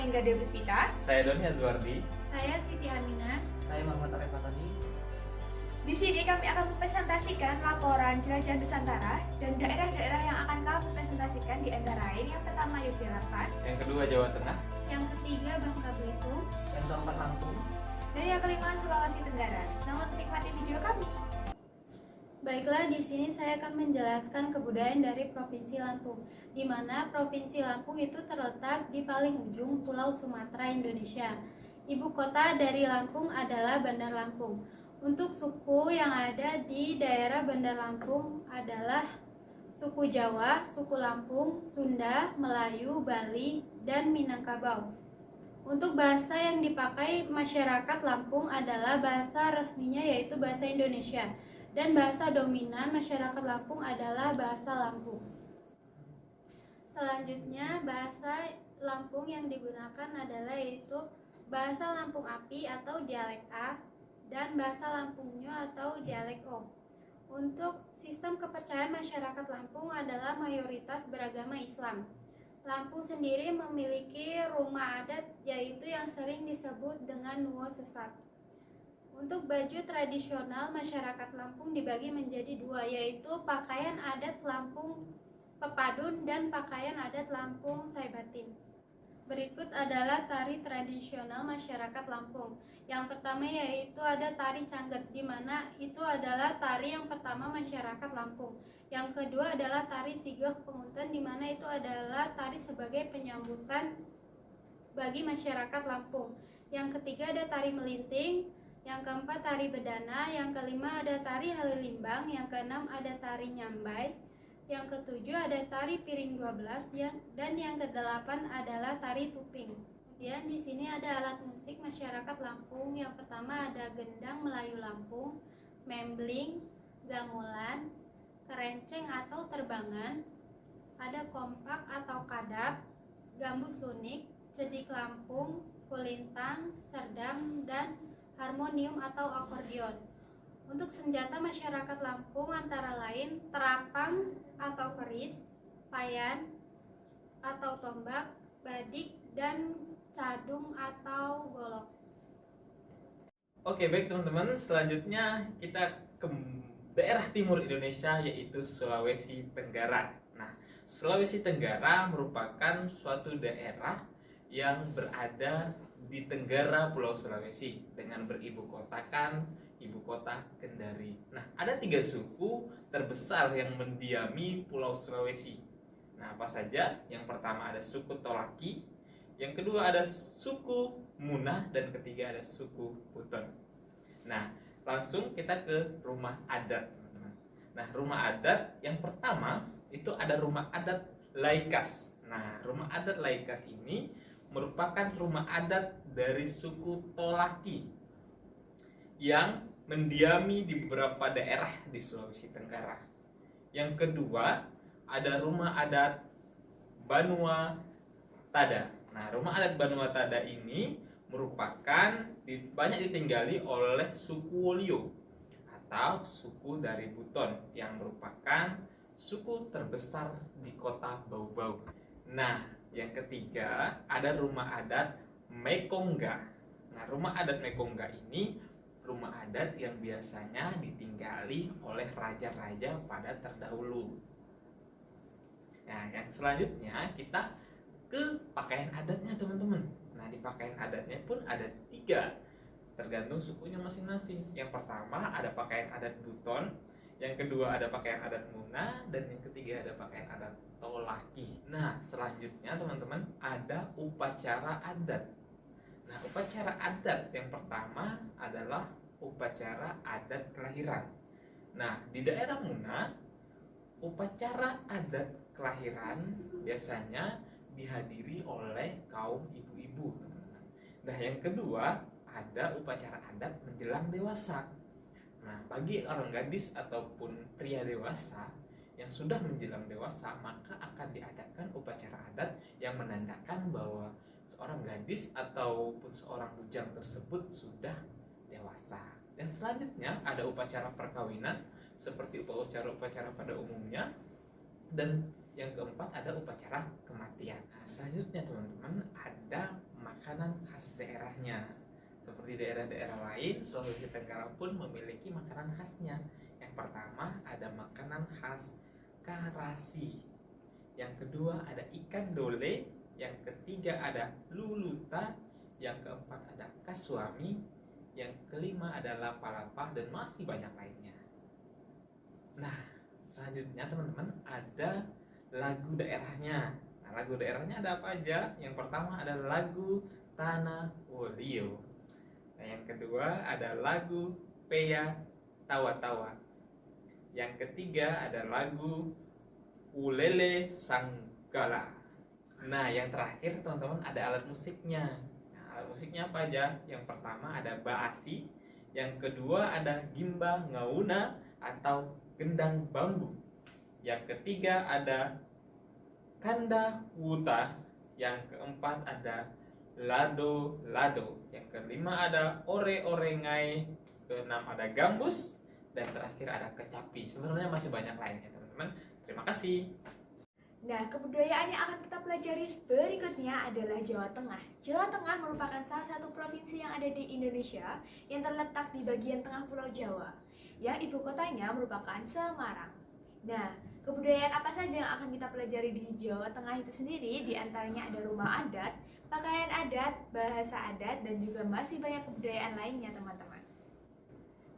Anengga Debuspita. Saya Doni Azwardi. Saya Siti Aminah. Saya Muhammad Arif Fatani. Di sini kami akan mempresentasikan laporan jelajah Nusantara dan daerah-daerah yang akan kami presentasikan di antara lain yang pertama Yogyakarta, Yang kedua Jawa Tengah. Yang ketiga Bangka Belitung. Yang keempat Lampung. dan yang kelima Sulawesi Tenggara. Selamat menikmati video kami. Baiklah, di sini saya akan menjelaskan kebudayaan dari Provinsi Lampung, di mana Provinsi Lampung itu terletak di paling ujung Pulau Sumatera, Indonesia. Ibu kota dari Lampung adalah Bandar Lampung. Untuk suku yang ada di daerah Bandar Lampung adalah suku Jawa, suku Lampung, Sunda, Melayu, Bali, dan Minangkabau. Untuk bahasa yang dipakai masyarakat Lampung adalah bahasa resminya yaitu bahasa Indonesia. Dan bahasa dominan masyarakat Lampung adalah bahasa Lampung. Selanjutnya, bahasa Lampung yang digunakan adalah yaitu bahasa Lampung Api atau dialek A dan bahasa Lampung Nyo atau dialek O. Untuk sistem kepercayaan masyarakat Lampung adalah mayoritas beragama Islam. Lampung sendiri memiliki rumah adat yaitu yang sering disebut dengan Nuo Sesak. Untuk baju tradisional masyarakat Lampung dibagi menjadi dua, yaitu pakaian adat Lampung Pepadun dan pakaian adat Lampung Saibatin. Berikut adalah tari tradisional masyarakat Lampung. Yang pertama yaitu ada tari Cangget, di mana itu adalah tari yang pertama masyarakat Lampung. Yang kedua adalah tari Sigeh Pengunten, di mana itu adalah tari sebagai penyambutan bagi masyarakat Lampung. Yang ketiga ada tari Melinting. Yang keempat tari Bedana, yang kelima ada tari Halilintar, yang keenam ada tari Nyambai, yang ketujuh ada tari Piring 12, dan yang kedelapan adalah tari Tuping. Kemudian di sini ada alat musik masyarakat Lampung. Yang pertama ada gendang Melayu Lampung, membling, gamelan, kerenceng atau terbangan, ada kompak atau kadap, gambus lunik, cedik Lampung, kulintang, serdam, dan harmonium atau akordeon. Untuk senjata masyarakat Lampung antara lain terapang atau keris, payan atau tombak, badik, dan cadung atau golok. Oke, baik teman-teman, selanjutnya kita ke daerah timur Indonesia yaitu Sulawesi Tenggara. Nah, Sulawesi Tenggara merupakan suatu daerah yang berada di tenggara Pulau Sulawesi dengan beribu kotakan ibu kota Kendari. Nah, ada 3 suku terbesar yang mendiami Pulau Sulawesi. Nah, apa saja? Yang pertama ada suku Tolaki, yang kedua ada suku Munah, dan ketiga ada suku Buton. Nah, langsung kita ke rumah adat, teman-teman. Nah, rumah adat yang pertama itu ada rumah adat Laikas. Nah, rumah adat Laikas ini merupakan rumah adat dari suku Tolaki yang mendiami di beberapa daerah di Sulawesi Tenggara. Yang kedua, ada rumah adat Banua Tada. Nah, rumah adat Banua Tada ini merupakan banyak ditinggali oleh suku Wolio atau suku dari Buton yang merupakan suku terbesar di kota Bau-Bau. Nah, yang ketiga ada rumah adat Mekongga. Nah, rumah adat Mekongga ini rumah adat yang biasanya ditinggali oleh raja-raja pada terdahulu. Nah, yang selanjutnya kita ke pakaian adatnya, teman-teman. Nah, di pakaian adatnya pun ada 3, tergantung sukunya masing-masing. Yang pertama ada pakaian adat Buton, yang kedua ada pakaian adat Muna, dan yang ketiga ada pakaian adat Tolaki. Nah, selanjutnya teman-teman ada upacara adat. Nah, upacara adat yang pertama adalah upacara adat kelahiran. Nah, di daerah Muna, upacara adat kelahiran biasanya dihadiri oleh kaum ibu-ibu. Nah, yang kedua ada upacara adat menjelang dewasa. Nah, bagi orang gadis ataupun pria dewasa yang sudah menjelang dewasa, maka akan diadakan upacara adat yang menandakan bahwa seorang gadis ataupun seorang bujang tersebut sudah dewasa. Dan selanjutnya ada upacara perkawinan seperti upacara-upacara pada umumnya. Dan Yang keempat ada upacara kematian. Nah, selanjutnya teman-teman ada makanan khas daerahnya. Seperti daerah-daerah lain, Sulawesi Tenggara pun memiliki makanan khasnya. Yang pertama ada makanan khas karasi. Yang kedua ada ikan dole. Yang ketiga ada luluta. Yang keempat ada kasuami. Yang kelima ada lapa-lapa dan masih banyak lainnya. Nah, selanjutnya teman-teman ada lagu daerahnya. Nah, lagu daerahnya ada apa aja? Yang pertama ada lagu Tanah Wolio. Nah, yang kedua ada lagu Pea Tawa-Tawa. Yang ketiga ada lagu Ulele Sanggala. Nah, yang terakhir teman-teman ada alat musiknya. Nah, alat musiknya apa aja? Yang pertama ada baasi. Yang kedua ada gimba ngauna atau gendang bambu. Yang ketiga ada kanda wuta. Yang keempat ada lado-lado. Yang kelima ada ore-orengai. Keenam ada gambus. Dan terakhir ada kecapi. Sebenarnya masih banyak lainnya teman-teman. Terima kasih. Nah, kebudayaan yang akan kita pelajari berikutnya adalah Jawa Tengah. Jawa Tengah merupakan salah satu provinsi yang ada di Indonesia yang terletak di bagian tengah Pulau Jawa, yang ibu kotanya merupakan Semarang. Nah, kebudayaan apa saja yang akan kita pelajari di Jawa Tengah itu sendiri? Di antaranya ada rumah adat, pakaian adat, bahasa adat, dan juga masih banyak kebudayaan lainnya teman-teman.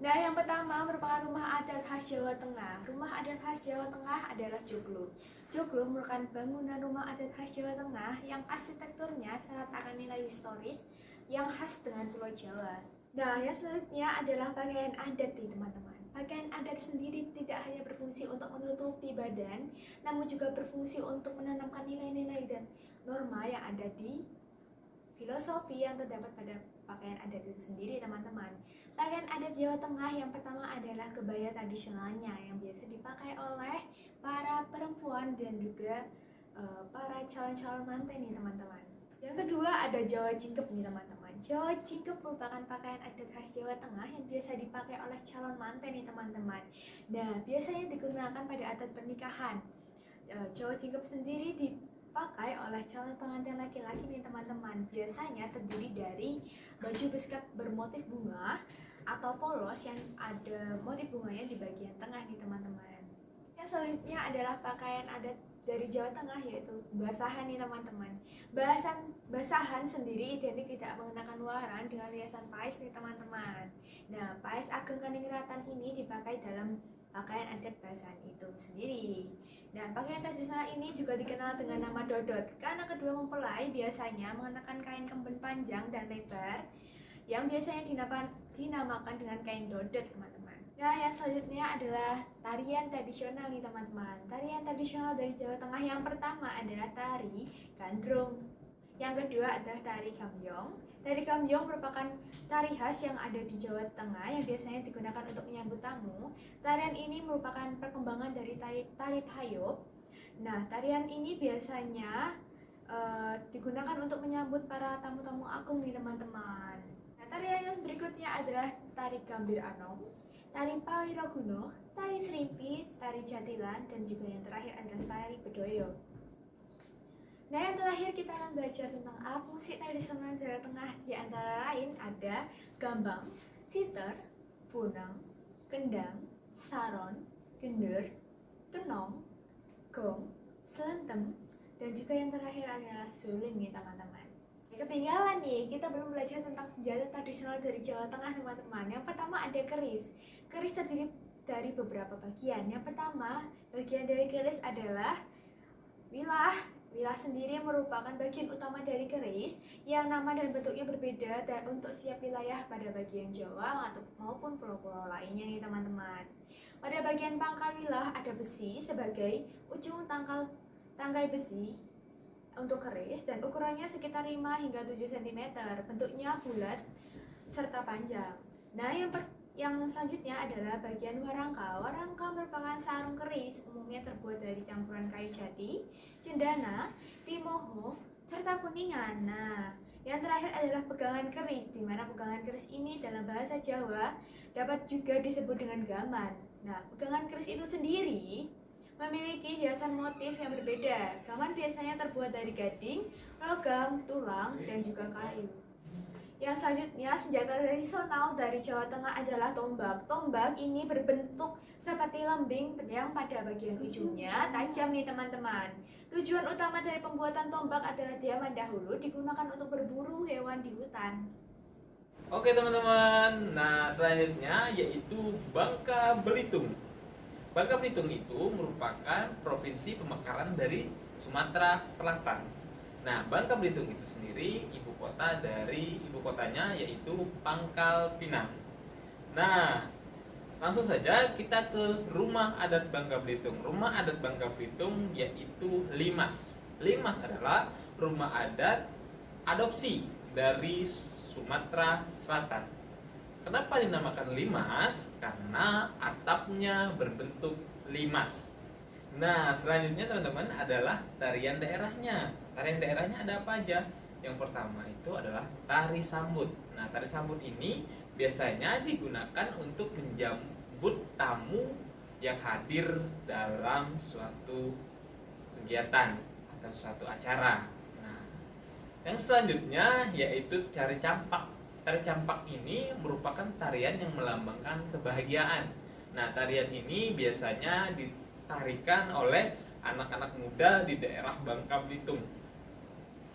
Nah, yang pertama merupakan rumah adat khas Jawa Tengah. Rumah adat khas Jawa Tengah adalah joglo. Joglo merupakan bangunan rumah adat khas Jawa Tengah yang arsitekturnya syarat akan nilai historis yang khas dengan Pulau Jawa. Nah, yang selanjutnya adalah pakaian adat nih teman-teman. Pakaian adat sendiri tidak hanya berfungsi untuk menutupi badan, namun juga berfungsi untuk menanamkan nilai-nilai dan norma yang ada di filosofi yang terdapat pada pakaian adat itu sendiri teman-teman. Pakaian adat Jawa Tengah yang pertama adalah kebaya tradisionalnya yang biasa dipakai oleh para perempuan dan juga para calon-calon manten nih teman-teman. Yang kedua ada Jawa Cingkep nih teman-teman. Jawa Cingkep merupakan pakaian adat khas Jawa Tengah yang biasa dipakai oleh calon manten nih teman-teman. Nah, biasanya digunakan pada adat pernikahan. Jawa Cingkep sendiri dipakai oleh calon pengantin laki-laki nih teman-teman. Biasanya terdiri dari baju beskat bermotif bunga atau polos yang ada motif bunganya di bagian tengah nih teman-teman. Yang selanjutnya adalah pakaian adat dari Jawa Tengah yaitu basahan nih teman-teman. Basahan sendiri identik tidak mengenakan waran dengan riasan pais nih teman-teman. Nah, pais Ageng Kaningratan ini dipakai dalam pakaian adat basahan itu sendiri. Nah, pakaian tradisional ini juga dikenal dengan nama dodot karena kedua mempelai biasanya mengenakan kain kemben panjang dan lebar yang biasanya dinamakan dengan kain dodot teman-teman. Nah, yang selanjutnya adalah tarian tradisional nih teman-teman. Tarian tradisional dari Jawa Tengah yang pertama adalah tari gandrung. Yang kedua adalah tari gambyong. Tari gambyong merupakan tari khas yang ada di Jawa Tengah yang biasanya digunakan untuk menyambut tamu. Tarian ini merupakan perkembangan dari tari tayub. Nah, tarian ini biasanya digunakan untuk menyambut para tamu-tamu agung nih teman-teman. Nah, tarian yang berikutnya adalah tari gambir anom, tari pawiroguno, tari serimpi, tari jatilan, dan juga yang terakhir adalah tari bedoyo. Nah, yang terakhir kita akan belajar tentang alat musik tradisional Jawa Tengah. Di antara lain ada gambang, siter, punang, kendang, saron, gender, kenong, gong, selentem, dan juga yang terakhir adalah suling nih teman-teman. Ketinggalan nih, kita belum belajar tentang senjata tradisional dari Jawa Tengah teman-teman. Yang pertama ada keris. Keris terdiri dari beberapa bagian. Yang pertama, bagian dari keris adalah wilah. Wilah sendiri merupakan bagian utama dari keris yang nama dan bentuknya berbeda dan untuk setiap wilayah pada bagian Jawa maupun pulau-pulau lainnya nih teman-teman. Pada bagian pangkal wilah ada besi sebagai ujung tangkai besi untuk keris dan ukurannya sekitar 5 hingga 7 cm. Bentuknya bulat serta panjang. Nah, yang selanjutnya adalah bagian warangka. Warangka merupakan sarung keris, umumnya terbuat dari campuran kayu jati, cendana, timoho, serta kuningan. Nah, yang terakhir adalah pegangan keris, di mana pegangan keris ini dalam bahasa Jawa dapat juga disebut dengan gaman. Nah, pegangan keris itu sendiri memiliki hiasan motif yang berbeda. Gaman biasanya terbuat dari gading, logam, tulang, dan juga kayu. Yang selanjutnya, senjata tradisional dari Jawa Tengah adalah tombak. Tombak ini berbentuk seperti lembing yang pada bagian ujungnya tajam nih teman-teman. Tujuan utama dari pembuatan tombak adalah zaman dahulu digunakan untuk berburu hewan di hutan. Oke teman-teman, nah selanjutnya yaitu Bangka Belitung. Bangka Belitung itu merupakan provinsi pemekaran dari Sumatera Selatan. Nah, Bangka Belitung itu sendiri ibu kotanya yaitu Pangkal Pinang. Nah, langsung saja kita ke rumah adat Bangka Belitung. Rumah adat Bangka Belitung yaitu Limas. Limas adalah rumah adat adopsi dari Sumatera Selatan. Kenapa dinamakan Limas? Karena atapnya berbentuk limas. Nah, selanjutnya teman-teman adalah tarian daerahnya. Tarian daerahnya ada apa aja? Yang pertama itu adalah tari sambut. Nah, tari sambut ini biasanya digunakan untuk menjemput tamu yang hadir dalam suatu kegiatan atau suatu acara. Nah, yang selanjutnya yaitu tari campak. Tari campak ini merupakan tarian yang melambangkan kebahagiaan. Nah, tarian ini biasanya ditarikan oleh anak-anak muda di daerah Bangka Belitung.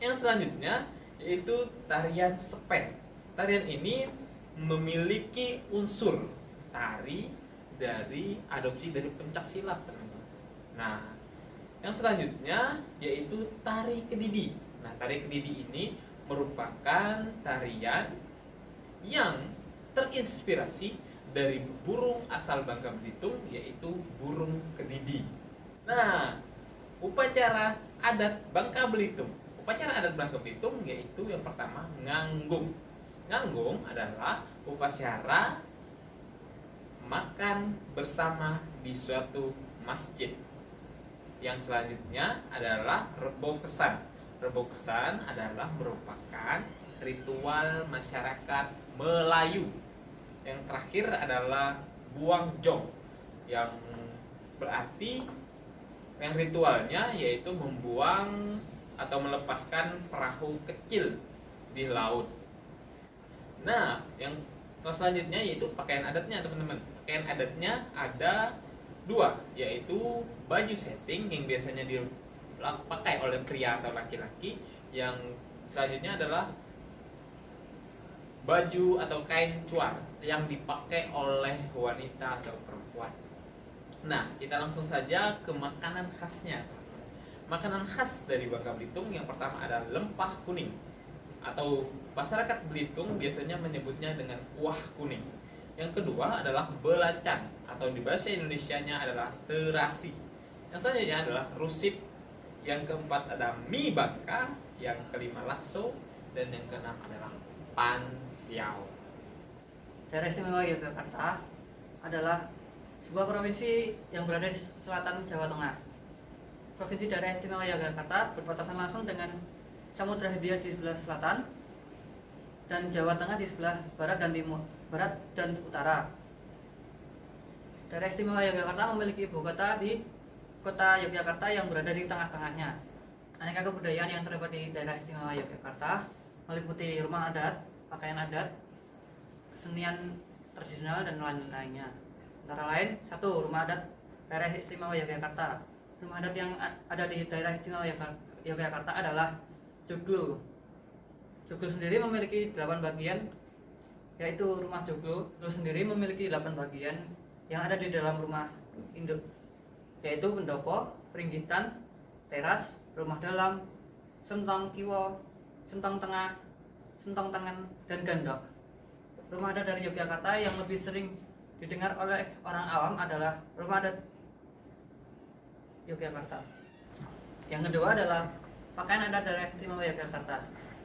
Yang selanjutnya yaitu tarian sepen. Tarian ini memiliki unsur tari dari adopsi dari pencak silat, teman-teman. Nah, yang selanjutnya yaitu tari kedidi. Nah, tari kedidi ini merupakan tarian yang terinspirasi dari burung asal Bangka Belitung yaitu burung kedidi. Nah, upacara adat Bangka Belitung. Upacara adat Bangka Belitung yaitu yang pertama nganggung. Nganggung adalah upacara makan bersama di suatu masjid. Yang selanjutnya adalah rebo kesan. Rebo kesan adalah merupakan ritual masyarakat Melayu. Yang terakhir adalah buang jong, yang berarti yang ritualnya yaitu membuang atau melepaskan perahu kecil di laut. Nah, yang selanjutnya yaitu pakaian adatnya, teman-teman. Pakaian adatnya ada dua, yaitu baju setting yang biasanya dipakai oleh pria atau laki-laki. Yang selanjutnya adalah baju atau kain cuar yang dipakai oleh wanita atau perempuan. Nah, kita langsung saja ke makanan khasnya. Makanan khas dari Bangka Belitung yang pertama adalah lempah kuning, atau masyarakat Belitung biasanya menyebutnya dengan kuah kuning. Yang kedua adalah belacan, atau di bahasa Indonesianya adalah terasi. Yang selanjutnya adalah rusip. Yang keempat ada mie Bangka. Yang kelima lakso. Dan yang keenam adalah pantiau. Daerah Istimewa Yogyakarta adalah sebuah provinsi yang berada di selatan Jawa Tengah. Provinsi Daerah Istimewa Yogyakarta berbatasan langsung dengan Samudra Hindia di sebelah selatan dan Jawa Tengah di sebelah barat dan timur, barat dan utara. Daerah Istimewa Yogyakarta memiliki ibu kota di kota Yogyakarta yang berada di tengah-tengahnya. Aneka kebudayaan yang terdapat di Daerah Istimewa Yogyakarta meliputi rumah adat, pakaian adat, kesenian tradisional dan lain-lainnya. Antara lain, 1. Rumah adat Daerah Istimewa Yogyakarta. Rumah adat yang ada di Daerah Istimewa Yogyakarta adalah joglo. Joglo sendiri memiliki 8 bagian, yaitu rumah joglo sendiri memiliki 8 bagian yang ada di dalam rumah induk, yaitu pendopo, peringgitan, teras, rumah dalam, sentong kiwo, sentong tengah, sentong tangan, dan gandok. Rumah adat dari Yogyakarta yang lebih sering didengar oleh orang awam adalah rumah adat Yogyakarta. Yang kedua adalah pakaian adat Daerah Istimewa Yogyakarta.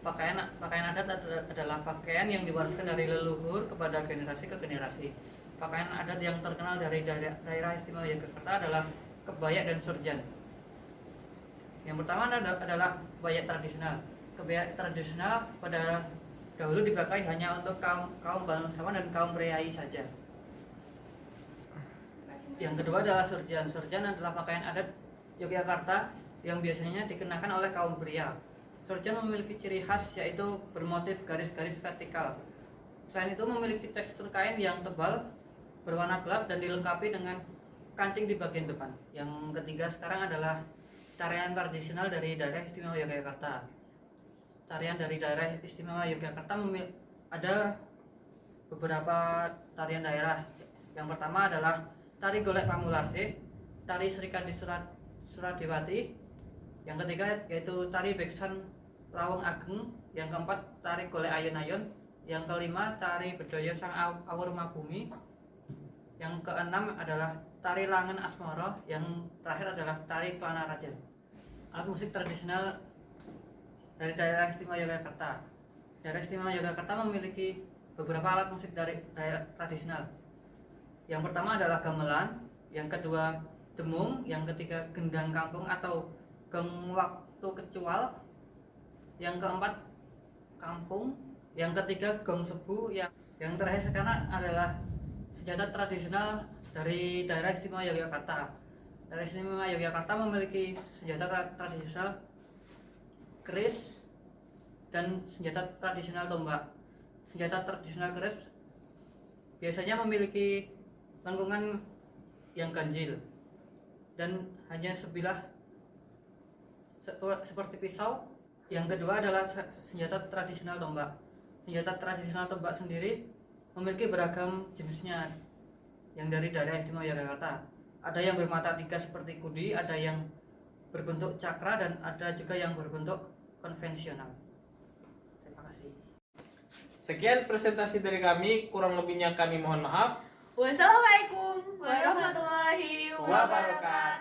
Pakaian adat adalah pakaian yang diwariskan dari leluhur kepada generasi ke generasi. Pakaian adat yang terkenal dari Daerah Istimewa Yogyakarta adalah kebaya dan surjan. Yang pertama adalah kebaya tradisional. Kebaya tradisional pada dahulu dipakai hanya untuk kaum bangsawan dan kaum priai saja. Yang kedua adalah surjan. Surjan adalah pakaian adat Yogyakarta yang biasanya dikenakan oleh kaum pria. Surjan memiliki ciri khas yaitu bermotif garis-garis vertikal. Selain itu memiliki tekstur kain yang tebal, berwarna gelap dan dilengkapi dengan kancing di bagian depan. Yang ketiga sekarang adalah tarian tradisional dari daerah istimewa Yogyakarta. Tarian dari daerah istimewa Yogyakarta ada beberapa tarian daerah. Yang pertama adalah tari golek Pamularse, tari Serikandi Suradewati. Yang ketiga yaitu tari Beksan Lawang Ageng. Yang keempat tari golek Ayon-ayon. Yang kelima tari Bedaya Sang Awur Mabumi. Yang keenam adalah tari Langen Asmara. Yang terakhir adalah tari Klana Raja. Alat musik tradisional dari daerah istimewa Yogyakarta. Daerah istimewa Yogyakarta memiliki beberapa alat musik dari daerah tradisional. Yang pertama adalah gamelan, yang kedua demung, yang ketiga gendang kampung atau geng waktu kecual, yang keempat kampung, yang ketiga gong sebu, yang terakhir sekarang adalah senjata tradisional dari daerah istimewa Yogyakarta. Daerah istimewa Yogyakarta memiliki senjata tradisional keris dan senjata tradisional tombak. Senjata tradisional keris biasanya memiliki lengkungan yang ganjil dan hanya sebilah seperti pisau. Yang kedua adalah senjata tradisional tombak. Senjata tradisional tombak sendiri memiliki beragam jenisnya yang dari daerah istimewa Yogyakarta. Ada yang bermata 3 seperti kudi, ada yang berbentuk cakra, dan ada juga yang berbentuk konvensional. Terima kasih. Sekian presentasi dari kami, kurang lebihnya kami mohon maaf. Wassalamualaikum warahmatullahi wabarakatuh.